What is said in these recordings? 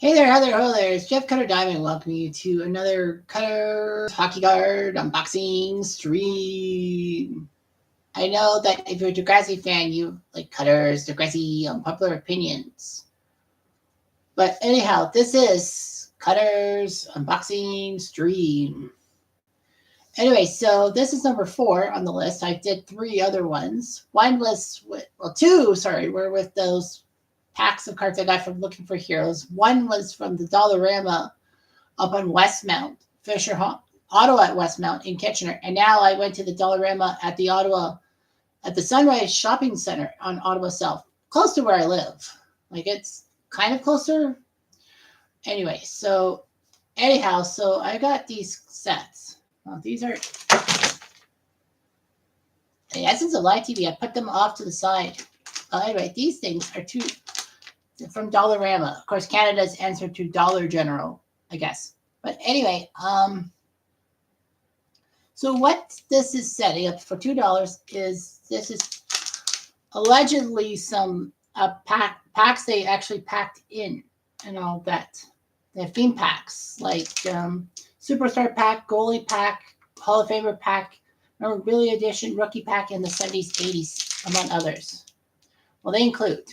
Hi there, hello there. It's Jeff Cutter Diamond welcoming you to another Cutter Hockey Card unboxing stream. I know that if you're a Degrassi fan, you like Cutter's Degrassi unpopular opinions. But anyhow, this is Cutter's unboxing stream. Anyway, so this is number 4 on the list. I did 3 other ones. One was with, well, 2, sorry, were with those packs of cards I got from Looking for Heroes. One was from the Dollarama up on Westmount, Fisher Ottawa at Westmount in Kitchener. And now I went to the Dollarama at the Ottawa, at the Sunrise Shopping Center on Ottawa South, close to where I live. Like it's kind of closer. Anyway, so anyhow, so I got these sets. Well, these are the essence of live TV. I put them off to the side. Anyway, these things are from Dollarama. Of course, Canada's answer to Dollar General, I guess. But anyway, so what this is setting up for $2 is this is allegedly some packs they actually packed in and all that. They have theme packs like Superstar Pack, Goalie Pack, Hall of Famer Pack, Memorabilia Edition, Rookie Pack, and the 70s, 80s, among others. Well, they include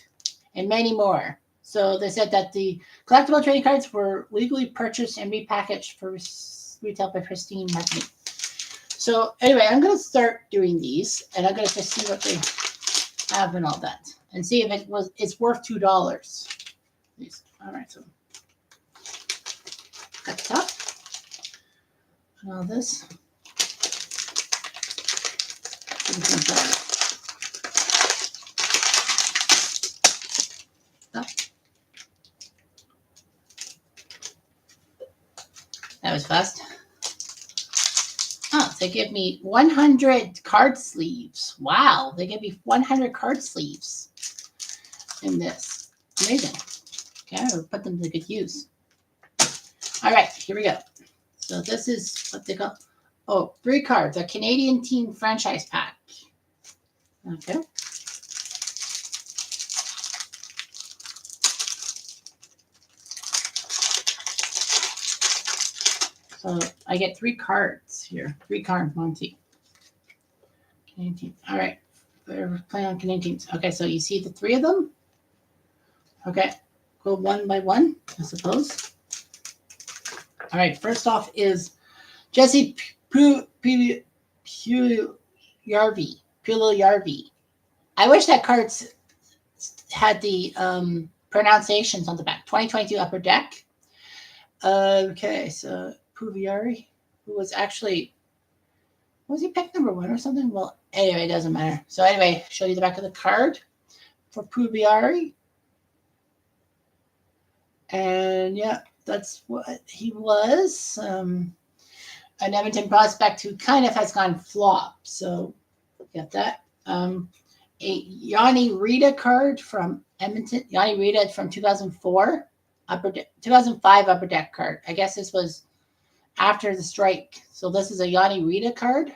and many more. So they said that the collectible trading cards were legally purchased and repackaged for retail by Pristine Marketing. So anyway, I'm going to start doing these, and I'm going to just see what they have and all that, and see if it's worth $2. All right, so got the top and all this. That was fast. Oh, they give me 100 card sleeves. Wow, they give me 100 card sleeves in this. Amazing. Okay, I'll put them to good use. All right, here we go. So this is what they call, 3 cards, a Canadian team franchise pack. Okay. So I get 3 cards here. 3 card Monty. Canadian team. All right. We're playing on Canadian teams. Okay, so you see the 3 of them? Okay. Go one by one, I suppose. All right. First off is Jesse Puljujärvi. I wish that card had the pronunciations on the back. 2022 Upper Deck. Okay, so Puljujärvi, who was actually, was he picked number 1 or something? Well, anyway, it doesn't matter. So anyway, show you the back of the card for Puljujärvi. And yeah, that's what he was. An Edmonton prospect who kind of has gone flop. So got that. A Yanni Rita card from Edmonton. Yanni Rita from 2004. 2005 Upper Deck card. I guess this was after the strike. So this is a Yanni Rita card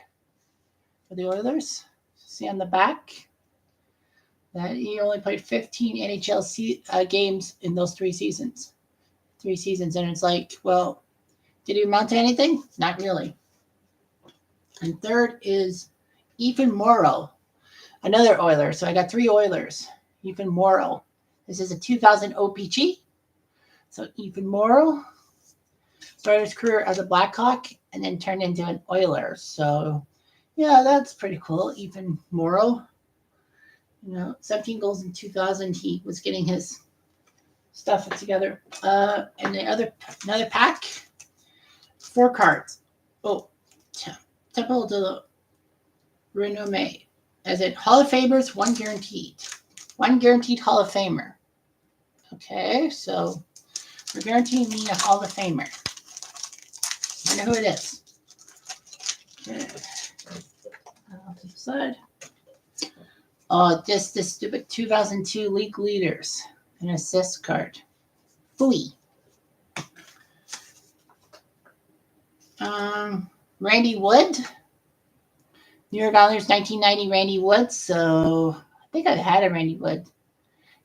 for the Oilers. See on the back that he only played 15 NHL games in those 3 seasons. 3 seasons. And it's like, well, did he amount to anything? Not really. And third is Ethan Morrow, another Oiler. So I got 3 Oilers. Ethan Morrow. This is a 2000 OPG. So Ethan Morrow started his career as a Blackhawk and then turned into an Oiler. So, yeah, that's pretty cool. Ethan Morrow, 17 goals in 2000. He was getting his stuff together. And another pack, 4 cards. Oh, Temple de Renommee. As in Hall of Famers, 1 guaranteed. 1 guaranteed Hall of Famer. Okay, so we're guaranteeing me a Hall of Famer. I know who it is. Okay. Off to the side. Oh, just this stupid 2002 league leaders. An assist card. Fooey. Randy Wood. New York Islanders 1990 Randy Wood. So I think I had a Randy Wood.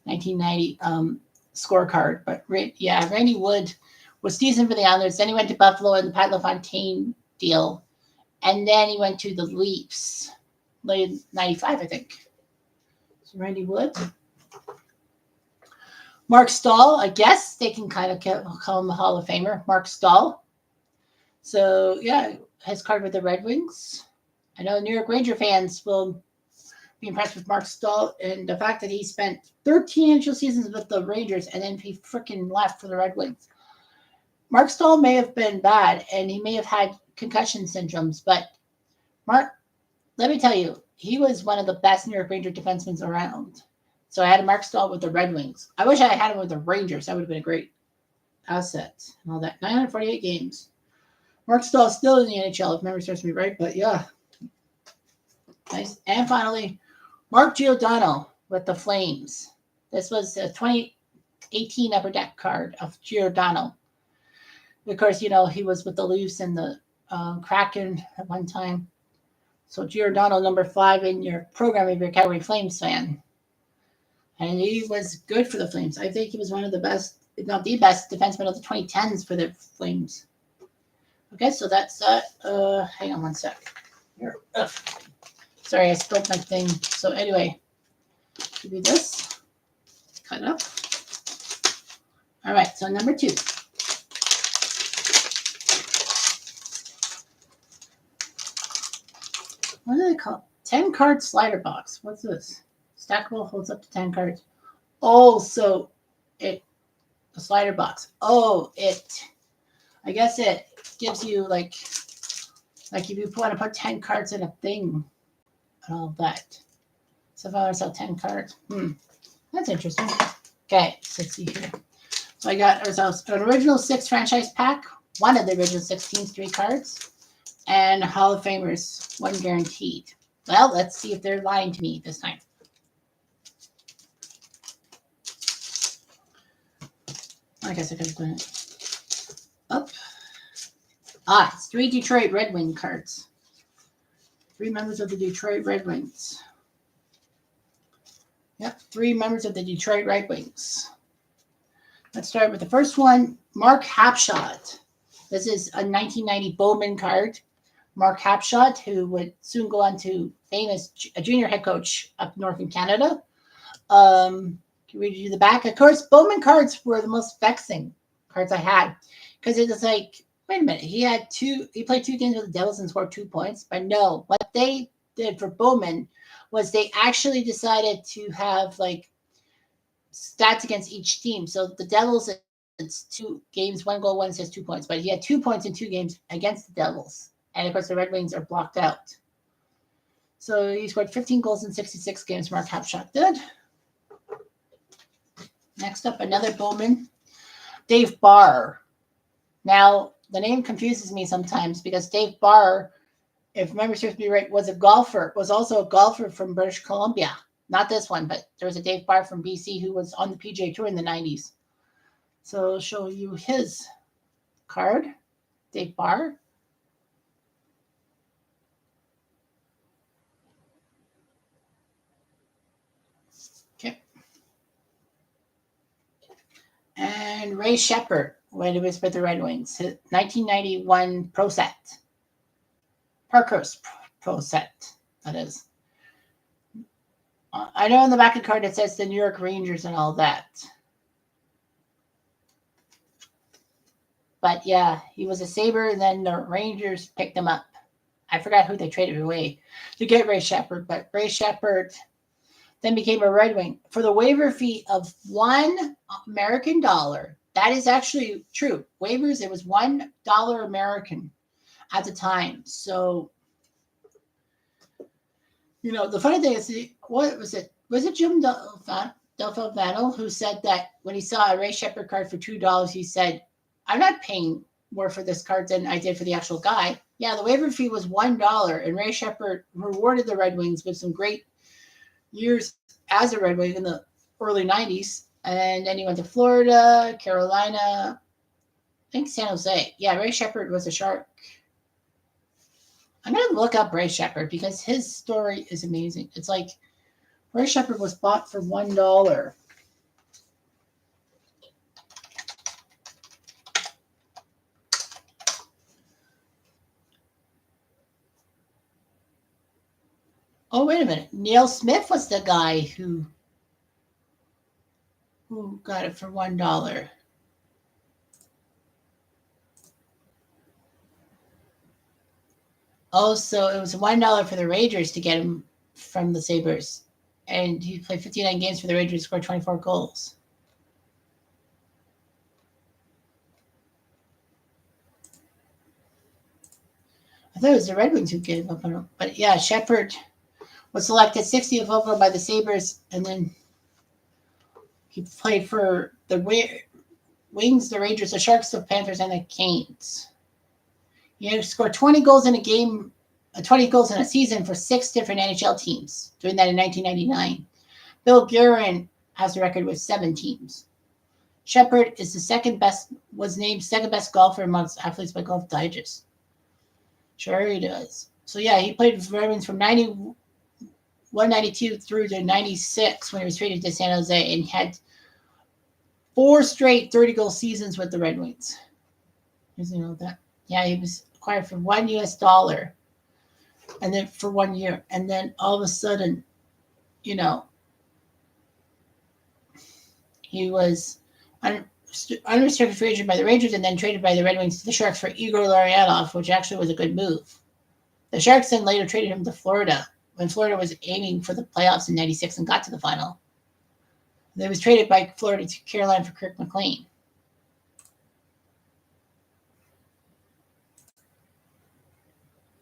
1990. scorecard. But yeah, Randy Wood was decent for the Islanders. Then he went to Buffalo in the Pat LaFontaine deal. And then he went to the Leafs, late 95, I think. So Randy Wood. Mark Stahl, I guess they can kind of call him a Hall of Famer. Mark Stahl. So, yeah, his card with the Red Wings. I know New York Ranger fans will be impressed with Mark Stahl and the fact that he spent 13 initial seasons with the Rangers and then he freaking left for the Red Wings. Mark Stahl may have been bad and he may have had concussion syndromes, but Mark, let me tell you, he was one of the best New York Ranger defensemen around. So I had a Mark Stahl with the Red Wings. I wish I had him with the Rangers. That would have been a great asset and all that. 948 games. Mark Stahl is still in the NHL, if memory serves me right, but yeah. Nice. And finally, Mark Giordano with the Flames. This was a 2018 Upper Deck card of Giordano. Of course, you know, he was with the Leafs and the Kraken at one time. So Giordano, number 5 in your program if you're a Calgary Flames fan. And he was good for the Flames. I think he was one of the best, if not the best, defenseman of the 2010s for the Flames. Okay, so that's that. Hang on one sec. Here. Ugh. Sorry, I spilled my thing. So anyway, give me this. Cut it up. All right, so number 2. What do they call it? 10-card slider box. What's this? Stackable, holds up to 10 cards. Oh, so the slider box. Oh, I guess it gives you like if you want to put 10 cards in a thing and all that. So if I want to sell 10 cards, that's interesting. Okay, so let's see here. So I got ourselves an original 6 franchise pack, one of the original 6 teams, 3 cards, and Hall of Famers, 1 guaranteed. Well, let's see if they're lying to me this time. I guess I could have done it up. It's 3 Detroit Red Wing cards. 3 members of the Detroit Red Wings. Yep, 3 members of the Detroit Red Wings. Let's start with the first one, Mark Hapshot. This is a 1990 Bowman card. Mark Hapshot, who would soon go on to famous a junior head coach up north in Canada. Can read you the back. Of course, Bowman cards were the most vexing cards I had because it was like, wait a minute, he played 2 games with the Devils and scored 2 points. But no, what they did for Bowman was they actually decided to have like stats against each team. So the Devils, it's 2 games, 1 goal, 1 assist, 2 points. But he had 2 points in 2 games against the Devils. And of course, the Red Wings are blocked out. So he scored 15 goals in 66 games, Mark Hapshot did. Next up, another Bowman, Dave Barr. Now, the name confuses me sometimes because Dave Barr, if memory serves me right, was also a golfer from British Columbia. Not this one, but there was a Dave Barr from BC who was on the PGA Tour in the 90s. So I'll show you his card, Dave Barr. Okay. And Ray Shepard, when he was with the Red Wings, 1991 Pro Set. Parkhurst Pro Set, that is. I know on the back of the card it says the New York Rangers and all that. But yeah, he was a Sabre, and then the Rangers picked him up. I forgot who they traded away to get Ray Shepard, but Ray Shepard then became a Red Wing for the waiver fee of $1 American dollar. That is actually true. Waivers, it was $1 American at the time. So, you know, the funny thing is, what was it? Was it Jim Delfino who said that when he saw a Ray Shepard card for $2, he said, I'm not paying more for this card than I did for the actual guy. Yeah, the waiver fee was $1, and Ray Shepard rewarded the Red Wings with some great years as a Red Wing in the early 90s. And then he went to Florida, Carolina, I think San Jose. Yeah, Ray Shepard was a Shark. I'm going to look up Ray Shepard because his story is amazing. It's like Ray Shepard was bought for $1. Oh, wait a minute. Neil Smith was the guy who got it for $1. Oh, so it was $1 for the Rangers to get him from the Sabres. And he played 59 games for the Rangers, scored 24 goals. I thought it was the Red Wings who gave up on him. But yeah, Shepard was selected 60th overall by the Sabres, and then he played for the Wings, the Rangers, the Sharks, the Panthers, and the Canes. He scored 20 goals in a game, 20 goals in a season for 6 different NHL teams, doing that in 1999. Bill Guerin has the record with 7 teams. Shepard is was named second best golfer amongst athletes by Golf Digest. Sure he does. So yeah, he played for Red Wings from 92 through to 96 when he was traded to San Jose, and had 4 straight 30-goal seasons with the Red Wings. You know that? Yeah, he was acquired for $1, and then for 1 year, and then all of a sudden, you know, he was unrestricted free agent by the Rangers, and then traded by the Red Wings to the Sharks for Igor Larionov, which actually was a good move. The Sharks then later traded him to Florida when Florida was aiming for the playoffs in '96 and got to the final. He was traded by Florida to Carolina for Kirk McLean.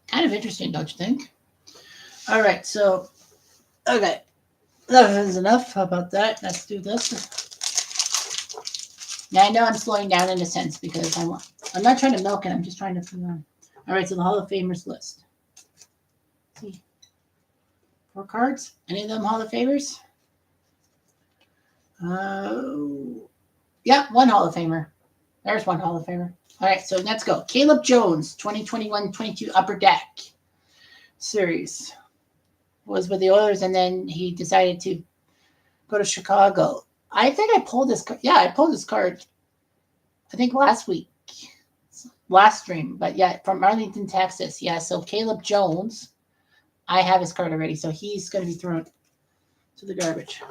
Kind of interesting, don't you think? All right, so, okay. That is enough. How about that? Let's do this. Now, I know I'm slowing down in a sense because I'm not trying to milk it. I'm just trying to figure out. All right, so the Hall of Famers list. Let's see. 4 cards. Any of them Hall of Famers? Yeah, 1 Hall of Famer. There's 1 Hall of Famer. All right, so let's go. Caleb Jones, 2021-22 Upper Deck Series. Was with the Oilers, and then he decided to go to Chicago. I think I pulled this card. Yeah, I pulled this card, I think last week. Last stream. But yeah, from Arlington, Texas. Yeah, so Caleb Jones, I have his card already, so he's going to be thrown to the garbage.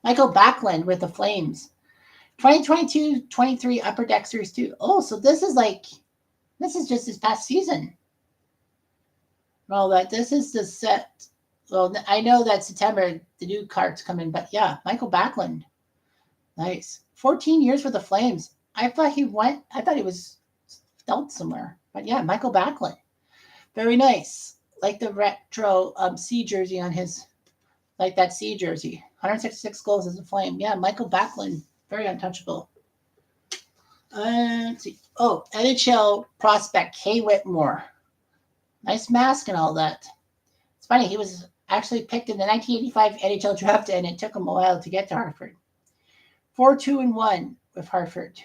Michael Backlund with the Flames. 2022-23 Upper Deck Series 2. Oh, so this is just this past season. Well, this is the set. Well, I know that September the new cards come in, but yeah, Michael Backlund. Nice. 14 years with the Flames. I thought he was dealt somewhere. But yeah, Michael Backlund. Very nice. Like the retro C jersey on his, like that C jersey. 166 goals as a Flame. Yeah, Michael Backlund. Very untouchable. Let's see. Oh, NHL prospect Kay Whitmore. Nice mask and all that. It's funny, he was actually picked in the 1985 NHL draft, and it took him a while to get to Hartford. 4-2-1 with Hartford.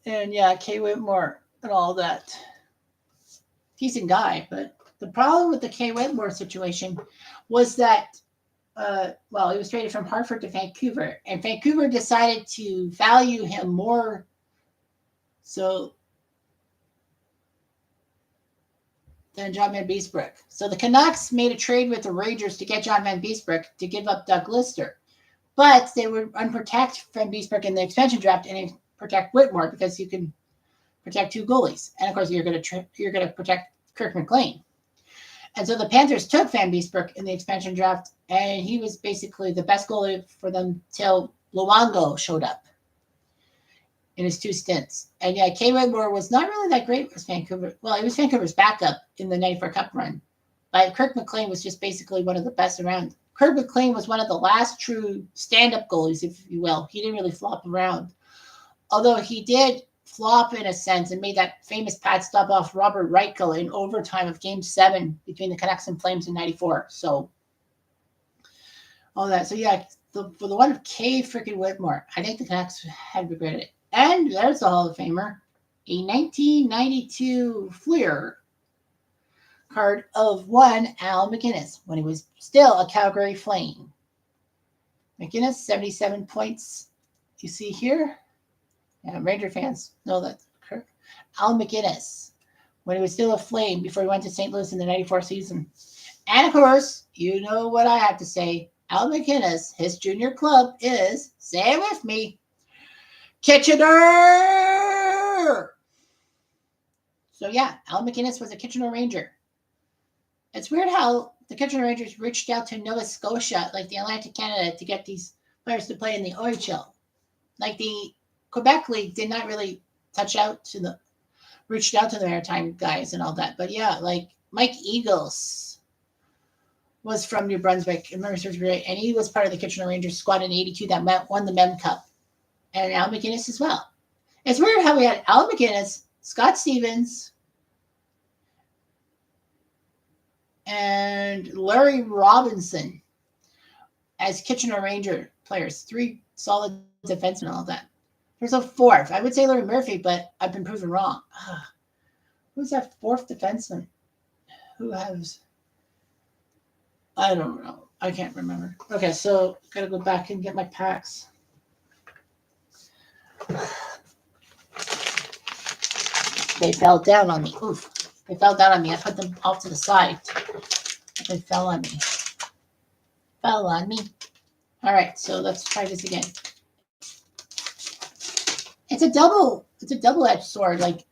And yeah, Kay Whitmore and all that. Decent guy, but the problem with the Kay Whitmore situation was that, he was traded from Hartford to Vancouver, and Vancouver decided to value him more. So than John Van Beesbroek. So the Canucks made a trade with the Rangers to get John Van Beesbroek to give up Doug Lister. But they would unprotect Van Beesbroek in the expansion draft and protect Whitmore because you can protect 2 goalies. And of course, you're going to protect Kirk McLean. And so the Panthers took Van Beesbroek in the expansion draft, and he was basically the best goalie for them till Luongo showed up in his 2 stints. And yeah, Kay Whitmore was not really that great with Vancouver. Well, he was Vancouver's backup in the 94 Cup run. But Kirk McLean was just basically one of the best around. Kirk McLean was one of the last true stand-up goalies, if you will. He didn't really flop around. Although he did flop in a sense and made that famous pad stop off Robert Reichel in overtime of Game 7 between the Canucks and Flames in 94. So, all that. So, yeah, for the one of Kay freaking Whitmore, I think the Canucks had regretted it. And there's the Hall of Famer, a 1992 Fleer card of one Al MacInnis when he was still a Calgary Flame. MacInnis, 77 points. You see here? Yeah, Ranger fans know that. Al MacInnis when he was still a Flame before he went to St. Louis in the 94 season. And of course, you know what I have to say. Al MacInnis, his junior club is, say it with me, Kitchener. So yeah, Al MacInnis was a Kitchener Ranger. It's weird how the Kitchener Rangers reached out to Nova Scotia, like the Atlantic Canada, to get these players to play in the OHL. Like the Quebec League did not really reached out to the Maritime guys and all that. But yeah, like Mike Eagles was from New Brunswick, and he was part of the Kitchener Rangers squad in '82 that won the Mem Cup, and Al MacInnis as well. It's weird how we had Al MacInnis, Scott Stevens, and Larry Robinson as Kitchener Ranger players, 3 solid defensemen and all that. There's a 4th. I would say Larry Murphy, but I've been proven wrong. Who's that 4th defenseman? Who has... I don't know. I can't remember. Okay, so got to go back and get my packs. They fell down on me. Oof. They fell down on me. I put them off to the side. They fell on me. Fell on me. All right, so let's try this again. It's a double-edged sword. Like,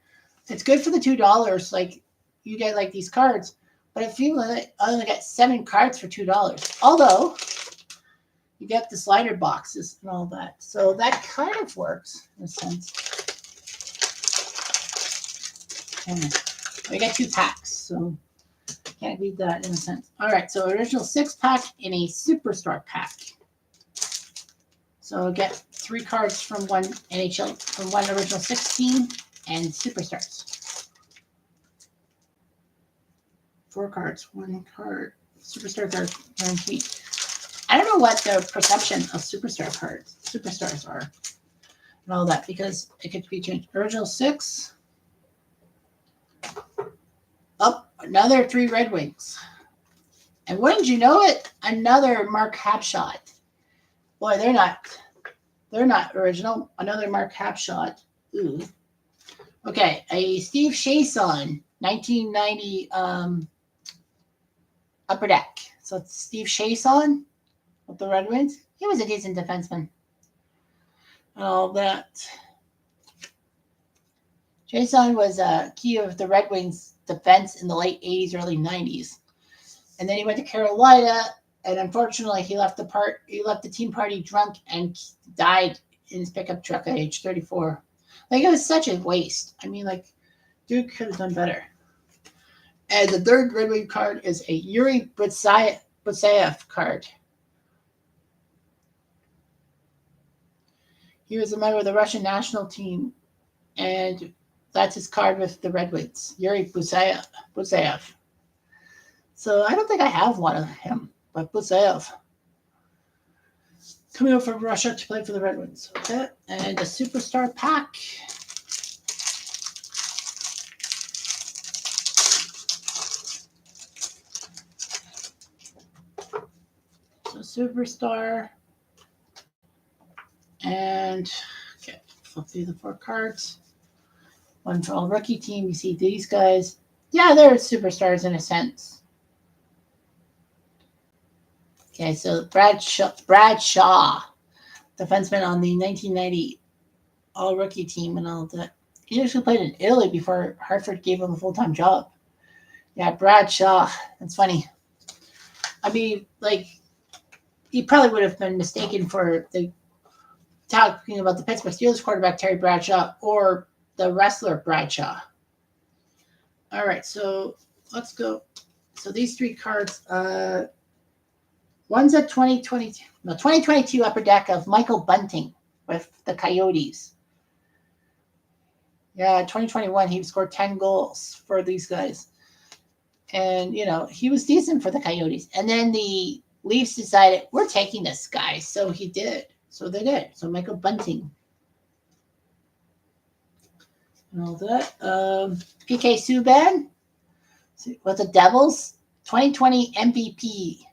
it's good for the $2. Like, you get like these cards, but I feel like I only got 7 cards for $2. Although you get the slider boxes and all that, so that kind of works in a sense. And we got 2 packs, so can't beat that in a sense. All right, so original 6-pack in a Superstar pack. So get 3 cards from one NHL, from one original 16 and Superstars. 4 cards, 1 card. Superstar card guaranteed. I don't know what the perception of superstars are, and all that, because it could be changed. Original 6. Up, another 3 Red Wings. And wouldn't you know it, another Mark Hapshot. Boy, they're not original. Another Mark Hapshot. Ooh. Okay, a Steve Chason, 1990 Upper Deck. So it's Steve Chason with the Red Wings. He was a decent defenseman. All that. Chason was a key of the Red Wings defense in the late 80s, early 90s. And then he went to Carolina, and unfortunately he left the team party drunk and died in his pickup truck at age 34. Like, it was such a waste. I mean, like, dude could have done better. And the 3rd Red Wing card is a Yuri Butsayev card. He was a member of the Russian national team, and that's his card with the Red Wings, Yuri Butsayev. So I don't think I have one of him, but Butsayev. Coming over from Russia to play for the Red Wings. Okay, and a Superstar pack. So Superstar. And okay, flip through the 4 cards. One for all rookie team. You see these guys. Yeah, they're superstars in a sense. Okay, so Brad Shaw, defenseman on the 1990 all rookie team and all that. He actually played in Italy before Hartford gave him a full-time job. Yeah, Brad Shaw. That's funny. I mean, like, he probably would have been mistaken for talking about the Pittsburgh Steelers quarterback Terry Bradshaw or the wrestler Bradshaw. All right, so let's go. So these 3 cards, one's a 2022 Upper Deck of Michael Bunting with the Coyotes. Yeah, 2021, he scored 10 goals for these guys. And, you know, he was decent for the Coyotes. And then the Leafs decided, we're taking this guy. So he did. So they did. So Michael Bunting. And all that. PK Subban with the Devils. 2020 MVP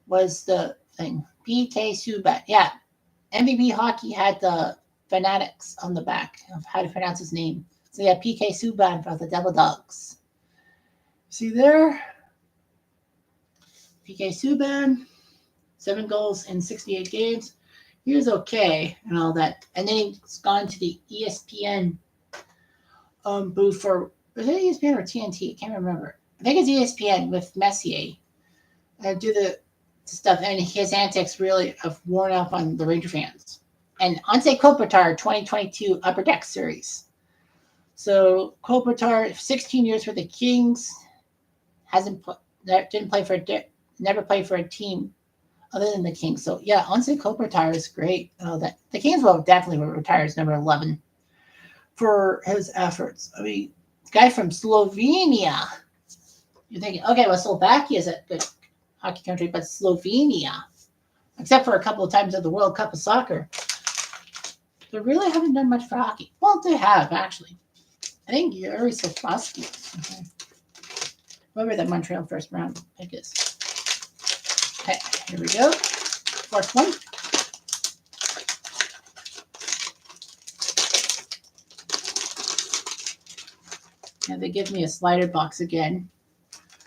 was the thing. PK Subban. Yeah. MVP Hockey had the Fanatics on the back of how to pronounce his name. So yeah, PK Subban for the Devil Dogs. See there? PK Subban, 7 goals in 68 games. He was okay and all that. And then he's gone to the ESPN booth for, was it ESPN or TNT? I can't remember. I think it's ESPN with Messier. Do the stuff, and his antics really have worn off on the Ranger fans. And Anse Kopitar 2022 Upper Deck Series. So Kopitar, 16 years for the Kings, never played for a team other than the Kings. So yeah, Anse Kopitar is great. That the Kings will definitely retire as number 11 for his efforts. I mean, guy from Slovenia. You're thinking, okay, well, Slovakia is a good hockey country, but Slovenia, except for a couple of times at the World Cup of Soccer, they really haven't done much for hockey. Well, they have, actually. I think Yuri Sofosky. Okay. Whoever the Montreal first round pick is. Okay, here we go. Fourth one. And they give me a slider box again.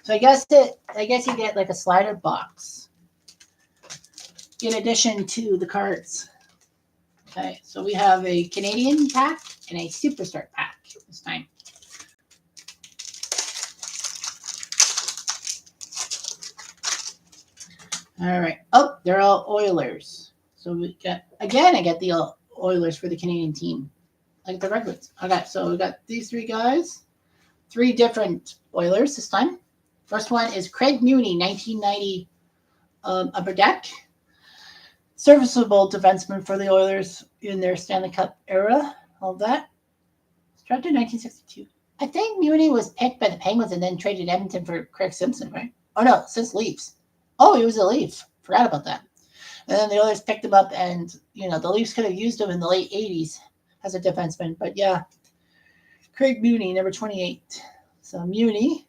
So I guess you get like a slider box in addition to the cards. Okay, so we have a Canadian pack and a Superstar pack this time. All right. Oh, they're all Oilers. So we got, again, I get the Oilers for the Canadian team, like the Redwoods. Okay, so we got these 3 guys, 3 different Oilers this time. First one is Craig Muni, 1990 Upper Deck. Serviceable defenseman for the Oilers in their Stanley Cup era. All that. Drafted in 1962. I think Muni was picked by the Penguins and then traded Edmonton for Craig Simpson, right? Oh, no, since Leafs. Oh, he was a Leaf. Forgot about that. And then the Oilers picked him up, and, the Leafs could have used him in the late 80s as a defenseman. But, yeah, Craig Muni, number 28. So, Muni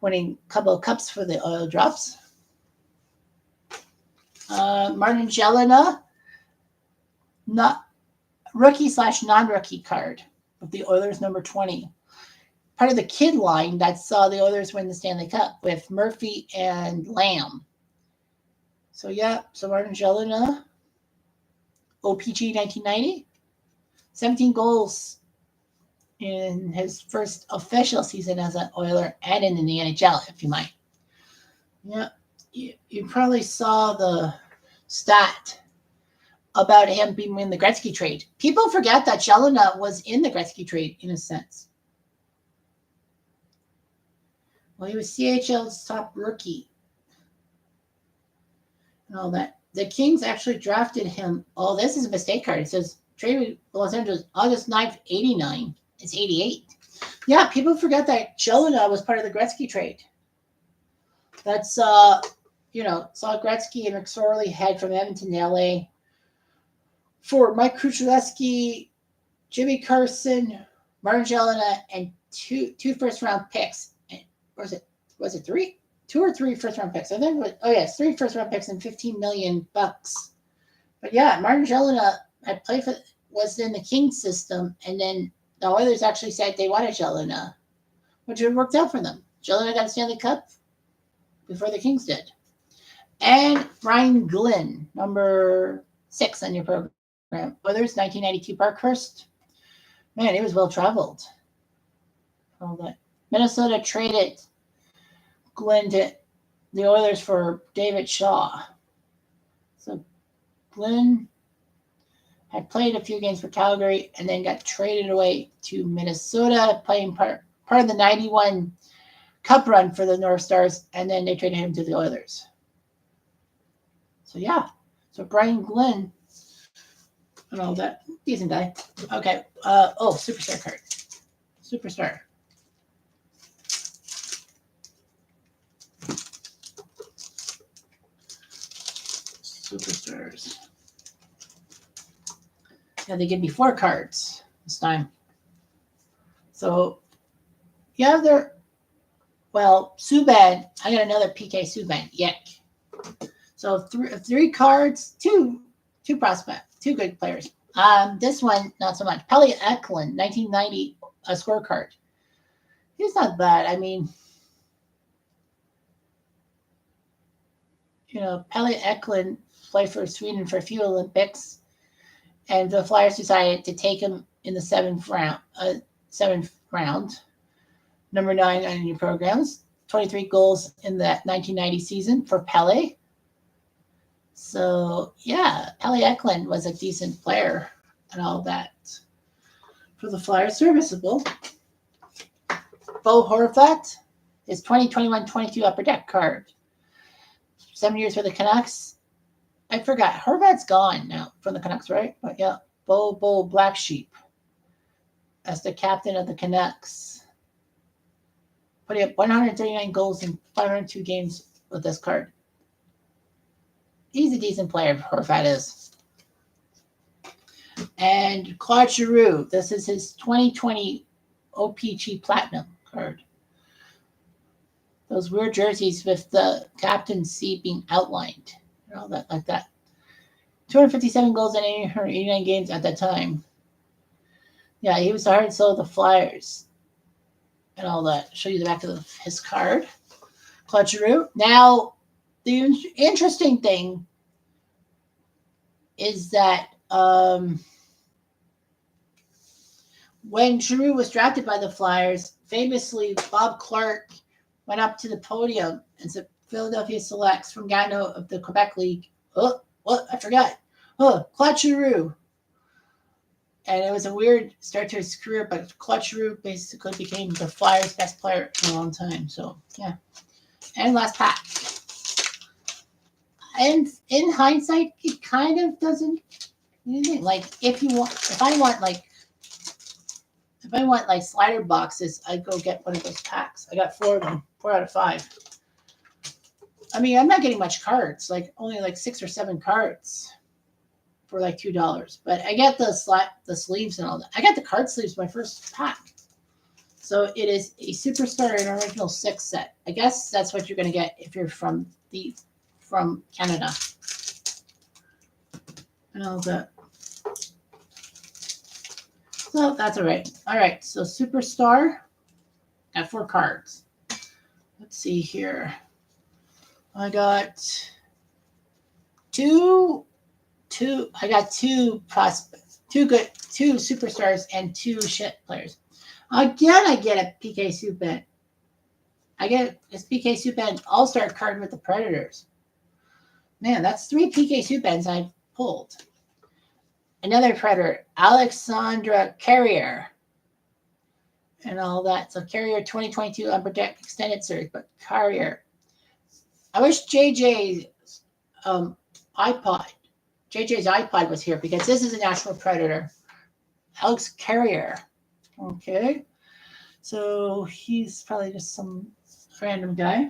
winning a couple of cups for the Oil Drops. Martin Jelena, not rookie/non-rookie card of the Oilers, number 20. Part of the kid line that saw the Oilers win the Stanley Cup with Murphy and Lamb. So, yeah, so Martin Jelena, OPG 1990, 17 goals in his first official season as an Oiler and in the NHL, if you might. Yeah, you probably saw the stat about him being in the Gretzky trade. People forget that Jelena was in the Gretzky trade, in a sense. Well, he was CHL's top rookie and all that. The Kings actually drafted him. Oh, this is a mistake card. It says traded Los Angeles August 9th, 89. It's 88. Yeah, people forget that Jelena was part of the Gretzky trade. That's, saw Gretzky and McSorley head from Edmonton to LA for Mike Krzyzewski, Jimmy Carson, Martin Jelena, and two first-round picks. Was it 3? 2 or 3 first-round picks. I think it was, 3 first-round picks and $15 million. But yeah, Martin Jelena was in the Kings system, and then the Oilers actually said they wanted Jelena, which worked out for them. Jelena got a Stanley Cup before the Kings did. And Brian Glynn, number 6 on your program. Oilers, 1992 Parkhurst. Man, he was well-traveled. All that. Minnesota traded Glynn to the Oilers for David Shaw. So Glynn had played a few games for Calgary and then got traded away to Minnesota, playing part of the 91 Cup run for the North Stars, and then they traded him to the Oilers. So yeah, so Brian Glynn and all that, decent guy. Okay, Superstar card. Superstar. Superstars. Yeah, they give me 4 cards this time. So, yeah, Subban, I got another PK Subban, yank. So 3 cards, two prospects, 2 good players. This one, not so much. Pelle Eklund, 1990 a scorecard. He's not bad. I mean, Pelle Eklund played for Sweden for a few Olympics, and the Flyers decided to take him in the seventh round, number 9 on your programs. 23 goals in that 1990 season for Pelle. So yeah, Pelle Eklund was a decent player and all that for the Flyers, serviceable. Bo Horvat, his 2021-22 Upper Deck card. 7 years for the Canucks. I forgot. Horvat's gone now from the Canucks, right? But yeah, Bo Black Sheep as the captain of the Canucks. Putting up 139 goals in 502 games with this card. He's a decent player, Horvat is. And Claude Giroux, this is his 2020 OPG Platinum card. Those weird jerseys with the captaincy being outlined. All that, like that. 257 goals in 889 games at that time. Yeah, he was the heart and soul of the Flyers. And all that. Show you the back of his card. Claude Giroux. Now, the interesting thing is that when Giroux was drafted by the Flyers, famously Bob Clarke went up to the podium and said, Philadelphia selects from Gatineau of the Quebec League. Oh, what? I forgot. Oh, Claude Giroux. And it was a weird start to his career, but Claude Giroux basically became the Flyers' best player in a long time. So, yeah. And last pack. And in hindsight, it kind of doesn't. Like, if I want slider boxes, I'd go get one of those packs. I got 4 of them, 4 out of 5. I mean, I'm not getting much cards, like only like 6 or 7 cards for like $2. But I get the sleeves and all that. I got the card sleeves my first pack. So it is a Superstar and Original 6 set. I guess that's what you're going to get if you're from Canada. And all that. So that's all right. All right, so Superstar. Got 4 cards. Let's see here. I got two prospects, 2 superstars, and 2 shit players. Again, I get a PK Subban. I get this PK Subban All-Star card with the Predators. Man, that's 3 PK Subans I pulled. Another Predator, Alexandra Carrier. And all that. So Carrier 2022 Upper Deck Extended Series, but Carrier. I wish JJ's iPod was here because this is a National Predator. Alex Carrier. Okay. So he's probably just some random guy.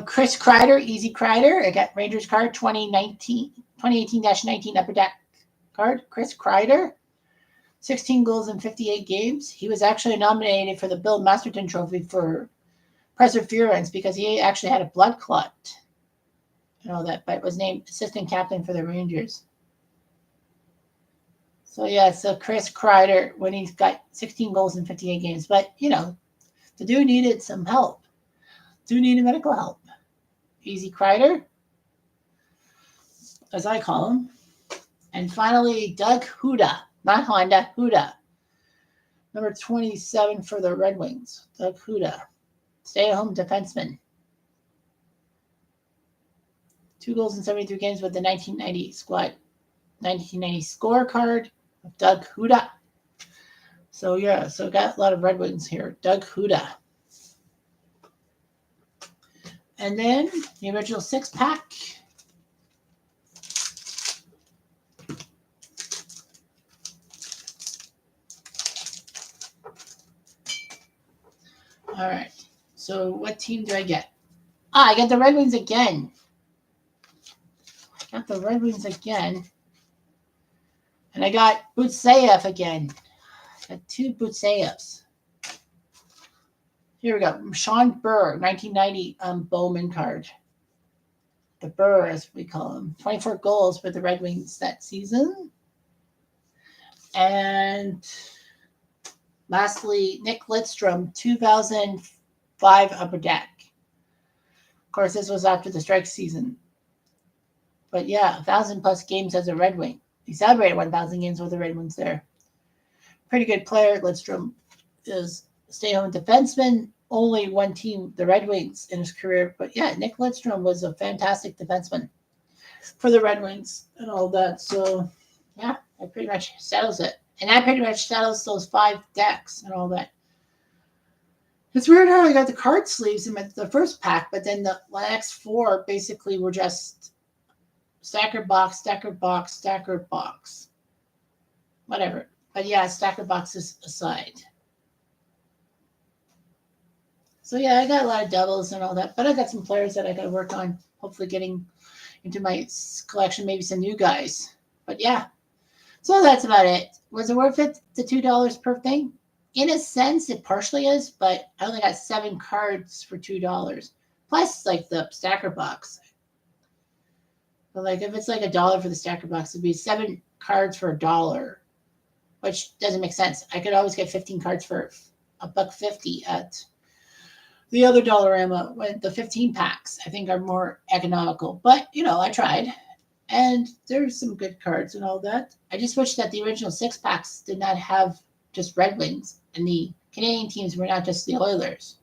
Chris Kreider, Easy Kreider. I got Rangers card 2018-19 Upper Deck card. Chris Kreider. 16 goals in 58 games. He was actually nominated for the Bill Masterton Trophy for perseverance because he actually had a blood clot and all that, but was named assistant captain for the Rangers. So yeah, so Chris Kreider when he's got 16 goals in 58 games. But the dude needed some help. Dude needed medical help. Easy Kreider, as I call him. And finally, Doug Huda, not Honda, Huda. Number 27 for the Red Wings. Doug Huda. Stay-at-home defenseman. 2 goals in 73 games with the 1990 squad. 1990 scorecard of Doug Huda. So, yeah, so got a lot of Red Wings here. Doug Huda. And then the original 6-pack. All right. So what team do I get? I got the Red Wings again. And I got Butseyev again. Got 2 Butseyevs. Here we go. Sean Burr, 1990 Bowman card. The Burr, as we call him. 24 goals for the Red Wings that season. And lastly, Nick Lidstrom, 2005 Upper Deck. Of course, this was after the strike season. But yeah, 1,000 plus games as a Red Wing. He celebrated 1,000 games with the Red Wings there. Pretty good player. Lidstrom is a stay-home defenseman. Only one team, the Red Wings, in his career. But yeah, Nick Lidstrom was a fantastic defenseman for the Red Wings and all that. So yeah, that pretty much settles it. And that pretty much settles those 5 decks and all that. It's weird how I got the card sleeves in the first pack, but then the next 4 basically were just stacker box, stacker box, stacker box. Whatever. But yeah, stacker boxes aside. So yeah, I got a lot of doubles and all that, but I got some players that I got to work on. Hopefully, getting into my collection, maybe some new guys. But yeah, so that's about it. Was it worth it? The $2 per thing? In a sense, it partially is, but I only got 7 cards for $2. Plus, like the stacker box. But like, if it's like $1 for the stacker box, it'd be 7 cards for $1, which doesn't make sense. I could always get 15 cards for $1.50 at the other Dollarama. When the 15 packs, I think, are more economical. But I tried, and there's some good cards and all that. I just wish that the original 6 packs did not have just Red Wings, and the Canadian teams were not just the Oilers.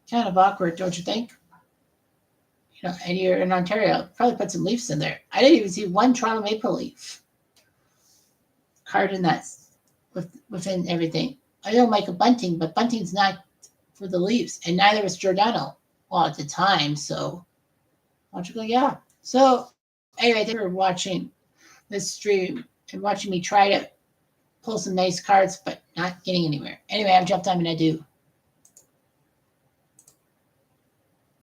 Kind of awkward, don't you think? And you're in Ontario, probably put some Leafs in there. I didn't even see one Toronto Maple Leaf card in that within everything. I know Michael Bunting, but Bunting's not for the Leafs, and neither was Giordano. Well, at the time, so logically, yeah. So anyway, thank you for watching this stream and watching me try to pull some nice cards, but not getting anywhere. Anyway, I've jumped on and I do.